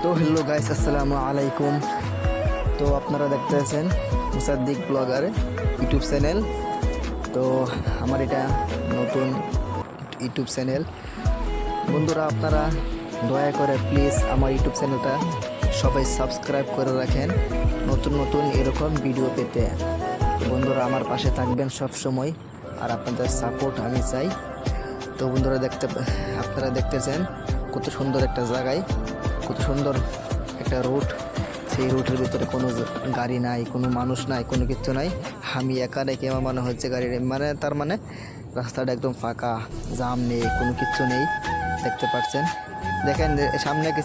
তো hello guys, আসসালামু আলাইকুম। তো আপনারা দেখতেছেন মুসাদ্দিক ব্লগার ইউটিউব চ্যানেল। তো আমার এটা নতুন ইউটিউব চ্যানেল। বন্ধুরা, আপনারা দয়া করে প্লিজ আমার ইউটিউব চ্যানেলটা সবাই সাবস্ক্রাইব করে রাখেন নতুন নতুন এরকম ভিডিও পেতে। বন্ধুরা, আমার পাশে থাকবেন সব সময়, আর আপনাদের সাপোর্ট আমি চাই। তো বন্ধুরা, আপনারা দেখতেছেন কত সুন্দর একটা জায়গায়, কত সুন্দর একটা রুট। সেই রুটের ভিতরে কোনো গাড়ি নাই, কোনো মানুষ নাই, কোনো কিছু নাই। আমি একা রেখে আমার মনে হচ্ছে গাড়ি তার মানে রাস্তাটা একদম ফাঁকা, জাম নেই, কোনো কিছু নেই। দেখতে পাচ্ছেন, দেখেন সামনে কি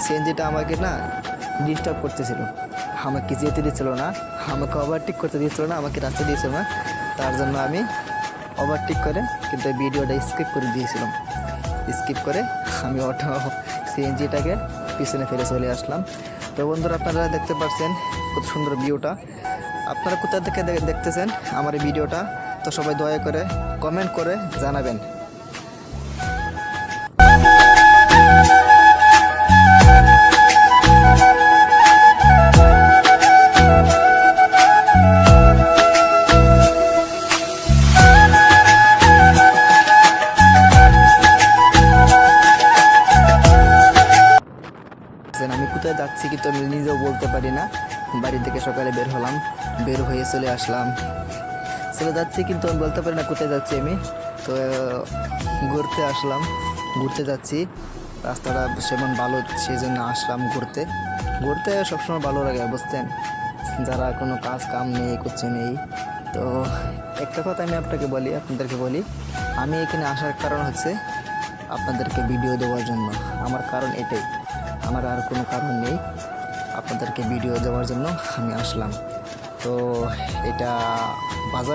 সিএনজিটা আমাকে না ডিস্টার্ব করতেছিল, আমাকে যেতে দিচ্ছিল না, আমাকে ওভারটেক করতে দিচ্ছিল না, আমাকে রাস্তা দিয়েছিল না। তার জন্য আমি ওভারটেক করে কিন্তু ভিডিওটা স্কিপ করে দিয়েছিলাম। স্কিপ করে আমি সিএনজিটাকে পিছনে ফেলে চলে আসলাম। তো বন্ধুরা, আপনারা দেখতে পাচ্ছেন কত সুন্দর ভিউটা। আপনারা কোথা থেকে দেখতেছেন আমার এই ভিডিওটা, তো সবাই দয়া করে কমেন্ট করে জানাবেন। আমি কোথায় যাচ্ছি কিন্তু আমি নিজেও বলতে পারি না। বাড়ি থেকে সকালে বের হয়ে চলে যাচ্ছি, কিন্তু আমি বলতে পারি না কোথায় যাচ্ছি আমি। তো ঘুরতে যাচ্ছি। রাস্তাটা সেমন ভালো, সেই জন্য আসলাম ঘুরতে সবসময় ভালো লাগে, বুঝছেন, যারা কোনো কাজ কাম নেই, কিছু নেই। তো একটা কথা আমি আপনাদেরকে বলি, আমি এখানে আসার কারণ হচ্ছে আপনাদেরকে ভিডিও দেওয়ার জন্য। আমার কারণ এটাই, আমার আর কোনো কারণ নেই। আপনাদেরকে ভিডিও দেওয়ার জন্য আমি আসলাম। তো এটা বাজার